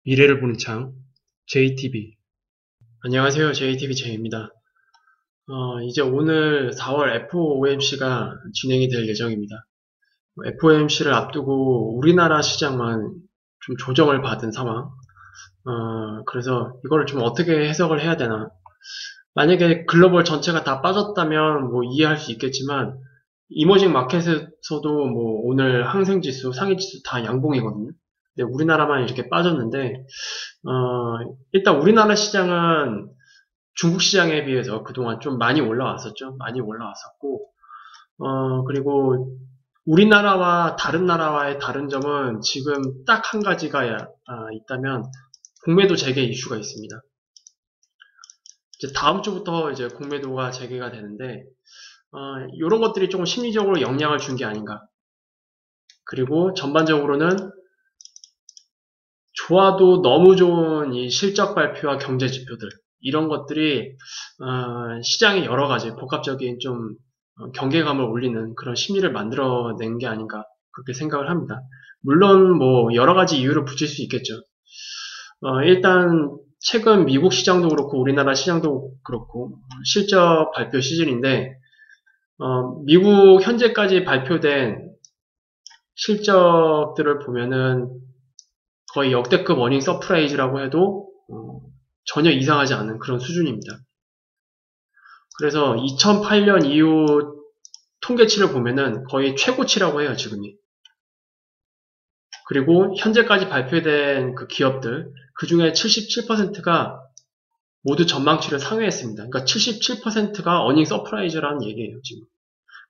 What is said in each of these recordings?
미래를 보는 창, JTB. 안녕하세요. JTB 제이입니다. 이제 오늘 4월 FOMC가 진행이 될 예정입니다. FOMC를 앞두고 우리나라 시장만 좀 조정을 받은 상황. 그래서 이거를 좀 어떻게 해석을 해야 되나. 만약에 글로벌 전체가 다 빠졌다면 뭐 이해할 수 있겠지만, 이머징 마켓에서도 뭐 오늘 항생지수, 상위지수 다 양봉이거든요. 근데 우리나라만 이렇게 빠졌는데, 일단 우리나라 시장은 중국 시장에 비해서 그동안 좀 많이 올라왔었죠. 많이 올라왔었고, 그리고 우리나라와 다른 나라와의 다른 점은 지금 딱 한 가지가 있다면, 공매도 재개 이슈가 있습니다. 이제 다음 주부터 이제 공매도가 재개가 되는데, 이런 것들이 조금 심리적으로 영향을 준 게 아닌가. 그리고 전반적으로는 좋아도 너무 좋은 이 실적 발표와 경제 지표들, 이런 것들이 시장의 여러 가지 복합적인 좀 경계감을 올리는 그런 심리를 만들어낸 게 아닌가 그렇게 생각을 합니다. 물론 뭐 여러 가지 이유를 붙일 수 있겠죠. 일단 최근 미국 시장도 그렇고 우리나라 시장도 그렇고 실적 발표 시즌인데 미국 현재까지 발표된 실적들을 보면은 거의 역대급 어닝 서프라이즈라고 해도 전혀 이상하지 않은 그런 수준입니다. 그래서 2008년 이후 통계치를 보면은 거의 최고치라고 해요, 지금이. 그리고 현재까지 발표된 그 기업들, 그 중에 77%가 모두 전망치를 상회했습니다. 그러니까 77%가 어닝 서프라이즈라는 얘기예요, 지금.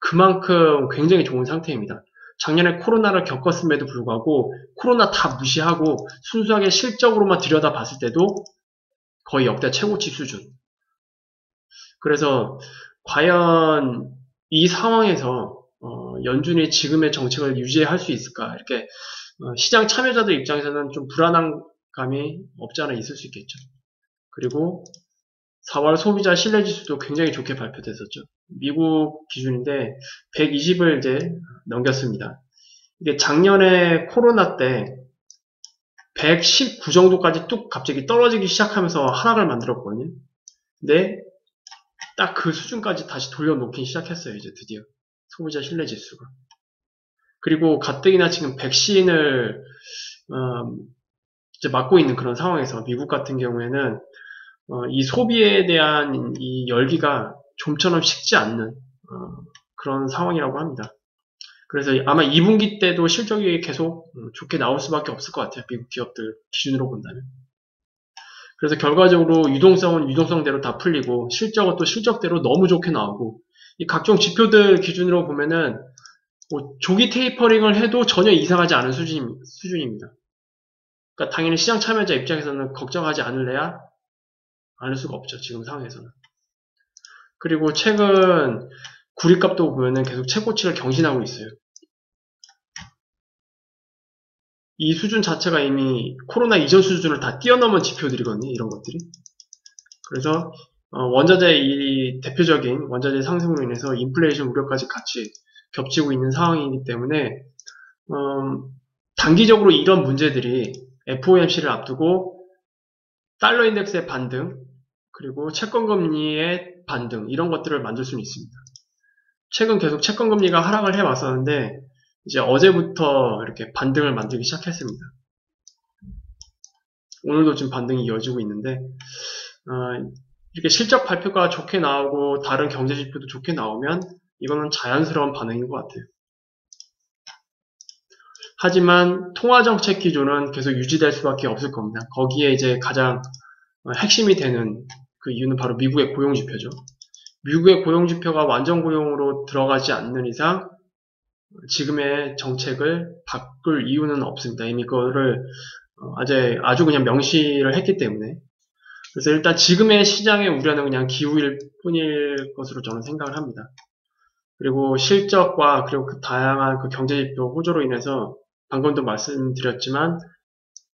그만큼 굉장히 좋은 상태입니다. 작년에 코로나를 겪었음에도 불구하고 코로나 다 무시하고 순수하게 실적으로만 들여다봤을 때도 거의 역대 최고치 수준. 그래서 과연 이 상황에서 연준이 지금의 정책을 유지할 수 있을까? 이렇게 시장 참여자들 입장에서는 좀 불안한 감이 없지 않아 있을 수 있겠죠. 그리고 4월 소비자 신뢰지수도 굉장히 좋게 발표됐었죠. 미국 기준인데 120을 이제 넘겼습니다. 이게 작년에 코로나 때 119 정도까지 뚝 갑자기 떨어지기 시작하면서 하락을 만들었거든요. 근데 딱 그 수준까지 다시 돌려놓기 시작했어요, 이제 드디어. 소비자 신뢰 지수가. 그리고 가뜩이나 지금 백신을, 이제 맞고 있는 그런 상황에서 미국 같은 경우에는, 이 소비에 대한 이 열기가 좀처럼 식지 않는, 그런 상황이라고 합니다. 그래서 아마 2분기 때도 실적이 계속 좋게 나올 수밖에 없을 것 같아요. 미국 기업들 기준으로 본다면. 그래서 결과적으로 유동성은 유동성대로 다 풀리고 실적은 또 실적대로 너무 좋게 나오고 이 각종 지표들 기준으로 보면은 뭐 조기 테이퍼링을 해도 전혀 이상하지 않은 수준입니다. 그러니까 당연히 시장 참여자 입장에서는 걱정하지 않을 수가 없죠. 지금 상황에서는. 그리고 최근 구리값도 보면은 계속 최고치를 경신하고 있어요. 이 수준 자체가 이미 코로나 이전 수준을 다 뛰어넘은 지표들이거든요. 이런 것들이. 그래서 원자재 이 대표적인 원자재 상승으로 인해서 인플레이션 우려까지 같이 겹치고 있는 상황이기 때문에 단기적으로 이런 문제들이 FOMC를 앞두고 달러 인덱스의 반등 그리고 채권 금리의 반등 이런 것들을 만들 수는 있습니다. 최근 계속 채권 금리가 하락을 해왔었는데 이제 어제부터 이렇게 반등을 만들기 시작했습니다. 오늘도 지금 반등이 이어지고 있는데 이렇게 실적 발표가 좋게 나오고 다른 경제 지표도 좋게 나오면 이거는 자연스러운 반응인 것 같아요. 하지만 통화정책 기조는 계속 유지될 수밖에 없을 겁니다. 거기에 이제 가장 핵심이 되는 그 이유는 바로 미국의 고용지표죠. 미국의 고용지표가 완전 고용으로 들어가지 않는 이상 지금의 정책을 바꿀 이유는 없습니다. 이미 그거를 아주 그냥 명시를 했기 때문에. 그래서 일단 지금의 시장의 우려는 그냥 기후일 뿐일 것으로 저는 생각을 합니다. 그리고 실적과 그리고 그 다양한 그 경제지표 호조로 인해서 방금도 말씀드렸지만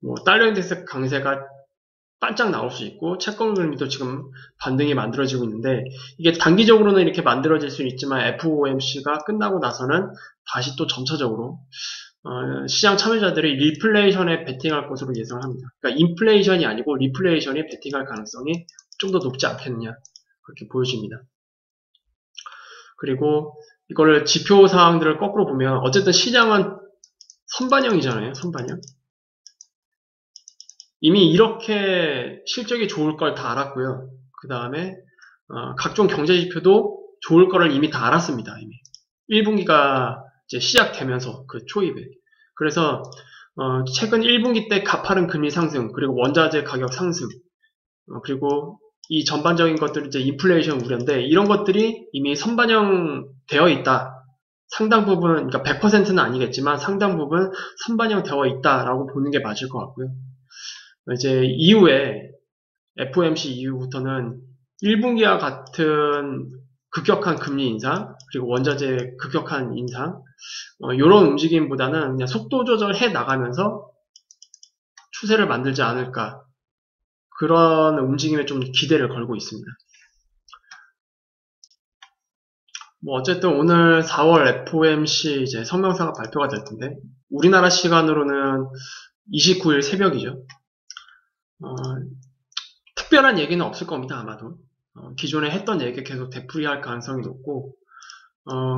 뭐 달러 인덱스 강세가 반짝 나올 수 있고 채권 금리도 지금 반등이 만들어지고 있는데 이게 단기적으로는 이렇게 만들어질 수는 있지만 FOMC가 끝나고 나서는 다시 또 점차적으로 시장 참여자들이 리플레이션에 베팅할 것으로 예상을 합니다. 그러니까 인플레이션이 아니고 리플레이션에 베팅할 가능성이 좀 더 높지 않겠느냐 그렇게 보여집니다. 그리고 이거를 지표 사항들을 거꾸로 보면 어쨌든 시장은 선반영이잖아요. 선반영. 이미 이렇게 실적이 좋을 걸 다 알았고요. 그 다음에 각종 경제 지표도 좋을 거를 이미 다 알았습니다. 이미 1분기가 이제 시작되면서 그 초입에. 그래서 최근 1분기 때 가파른 금리 상승, 그리고 원자재 가격 상승, 그리고 이 전반적인 것들이 이제 인플레이션 우려인데 이런 것들이 이미 선반영되어 있다. 상당 부분, 그러니까 100%는 아니겠지만 상당 부분 선반영되어 있다라고 보는 게 맞을 것 같고요. 이제 이후에 FOMC 이후부터는 1분기와 같은 급격한 금리 인상, 그리고 원자재 급격한 인상, 이런 움직임보다는 그냥 속도 조절해 나가면서 추세를 만들지 않을까. 그런 움직임에 좀 기대를 걸고 있습니다. 뭐 어쨌든 오늘 4월 FOMC 이제 성명서가 발표가 될 텐데 우리나라 시간으로는 29일 새벽이죠. 특별한 얘기는 없을 겁니다. 아마도 기존에 했던 얘기 계속 되풀이할 가능성이 높고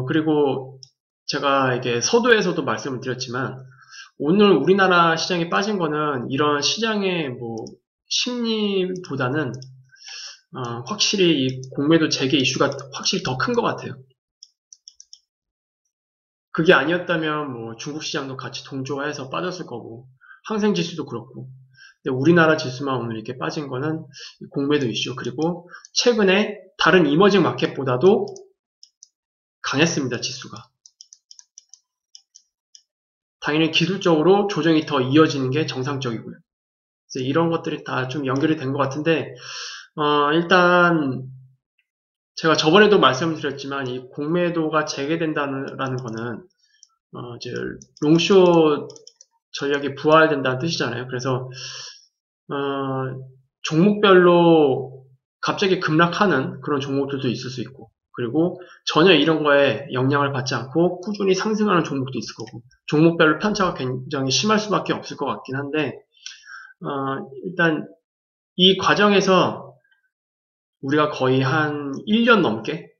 그리고 제가 이게 서두에서도 말씀을 드렸지만 오늘 우리나라 시장에 빠진 거는 이런 시장의 뭐 심리보다는 확실히 이 공매도 재개 이슈가 확실히 더 큰 것 같아요. 그게 아니었다면 뭐 중국 시장도 같이 동조해서 빠졌을 거고 항생 지수도 그렇고 근데 우리나라 지수만 오늘 이렇게 빠진 거는 공매도 이슈 그리고 최근에 다른 이머징 마켓보다도 강했습니다. 지수가. 당연히 기술적으로 조정이 더 이어지는 게 정상적이고요. 그래서 이런 것들이 다 좀 연결이 된 것 같은데 일단 제가 저번에도 말씀드렸지만 이 공매도가 재개된다는 거는 이제 롱숏 전략이 부활된다는 뜻이잖아요. 그래서 종목별로 갑자기 급락하는 그런 종목들도 있을 수 있고 그리고 전혀 이런 거에 영향을 받지 않고 꾸준히 상승하는 종목도 있을 거고 종목별로 편차가 굉장히 심할 수밖에 없을 것 같긴 한데 일단 이 과정에서 우리가 거의 한 1년 넘게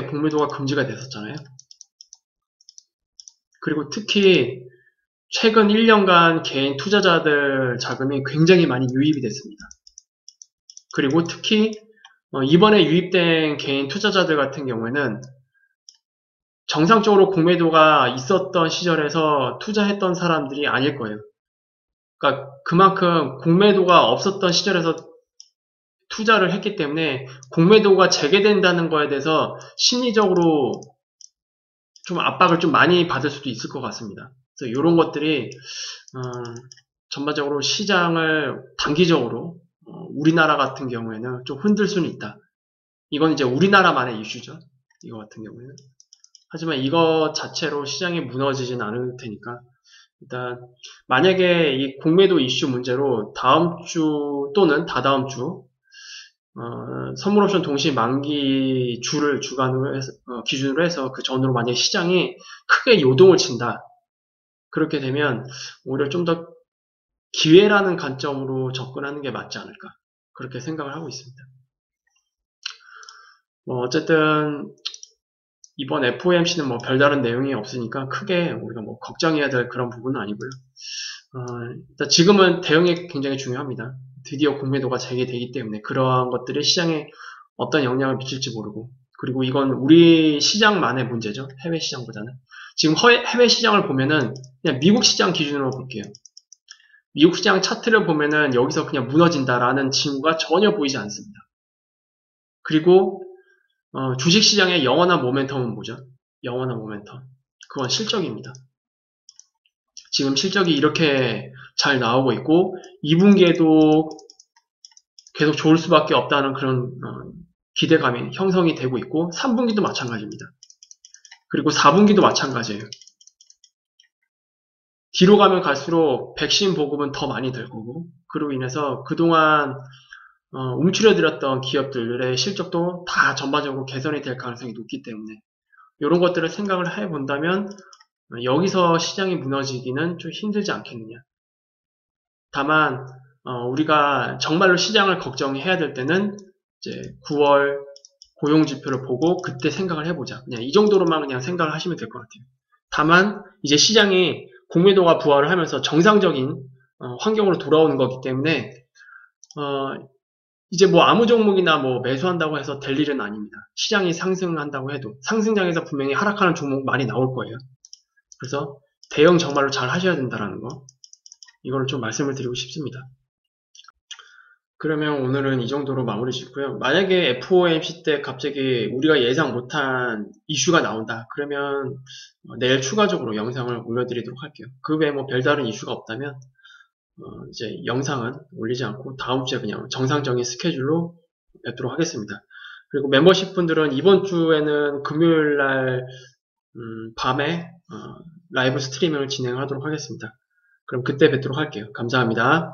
공매도가 금지가 됐었잖아요. 그리고 특히 최근 1년간 개인 투자자들 자금이 굉장히 많이 유입이 됐습니다. 그리고 특히 이번에 유입된 개인 투자자들 같은 경우에는 정상적으로 공매도가 있었던 시절에서 투자했던 사람들이 아닐 거예요. 그러니까 그만큼 공매도가 없었던 시절에서 투자를 했기 때문에 공매도가 재개된다는 거에 대해서 심리적으로 좀 압박을 좀 많이 받을 수도 있을 것 같습니다. 그래서 이런 것들이 전반적으로 시장을 단기적으로 우리나라 같은 경우에는 좀 흔들 수는 있다. 이건 이제 우리나라만의 이슈죠. 이거 같은 경우에는. 하지만 이거 자체로 시장이 무너지진 않을 테니까 일단 만약에 이 공매도 이슈 문제로 다음 주 또는 다다음 주 선물옵션 동시 만기 주를 주간으로 해서, 기준으로 해서 그 전후로 만약에 시장이 크게 요동을 친다. 그렇게 되면 오히려 좀 더 기회라는 관점으로 접근하는 게 맞지 않을까. 그렇게 생각을 하고 있습니다. 뭐 어쨌든 이번 FOMC는 뭐 별다른 내용이 없으니까 크게 우리가 뭐 걱정해야 될 그런 부분은 아니고요. 일단 지금은 대응이 굉장히 중요합니다. 드디어 공매도가 재개되기 때문에 그러한 것들이 시장에 어떤 영향을 미칠지 모르고 그리고 이건 우리 시장만의 문제죠. 해외 시장보다는. 지금 해외 시장을 보면은 그냥 미국 시장 기준으로 볼게요. 미국 시장 차트를 보면은 여기서 그냥 무너진다라는 징후가 전혀 보이지 않습니다. 그리고 주식시장의 영원한 모멘텀은 뭐죠? 영원한 모멘텀. 그건 실적입니다. 지금 실적이 이렇게 잘 나오고 있고 2분기에도 계속 좋을 수밖에 없다는 그런 기대감이 형성이 되고 있고 3분기도 마찬가지입니다. 그리고 4분기도 마찬가지예요. 뒤로 가면 갈수록 백신 보급은 더 많이 될 거고 그로 인해서 그동안 움츠려들었던 기업들의 실적도 다 전반적으로 개선이 될 가능성이 높기 때문에 이런 것들을 생각을 해본다면 여기서 시장이 무너지기는 좀 힘들지 않겠느냐. 다만 우리가 정말로 시장을 걱정해야 될 때는 이제 9월 고용지표를 보고 그때 생각을 해보자. 그냥 이 정도로만 그냥 생각을 하시면 될 것 같아요. 다만 이제 시장이 공매도가 부활을 하면서 정상적인 환경으로 돌아오는 거기 때문에 이제 뭐 아무 종목이나 뭐 매수한다고 해서 될 일은 아닙니다. 시장이 상승한다고 해도 상승장에서 분명히 하락하는 종목 많이 나올 거예요. 그래서 대응 정말로 잘 하셔야 된다라는 거, 이거를 좀 말씀을 드리고 싶습니다. 그러면 오늘은 이 정도로 마무리 짓고요. 만약에 FOMC 때 갑자기 우리가 예상 못한 이슈가 나온다. 그러면 내일 추가적으로 영상을 올려드리도록 할게요. 그 외에 뭐 별다른 이슈가 없다면 이제 영상은 올리지 않고 다음 주에 그냥 정상적인 스케줄로 뵙도록 하겠습니다. 그리고 멤버십 분들은 이번 주에는 금요일 날 밤에 라이브 스트리밍을 진행하도록 하겠습니다. 그럼 그때 뵙도록 할게요. 감사합니다.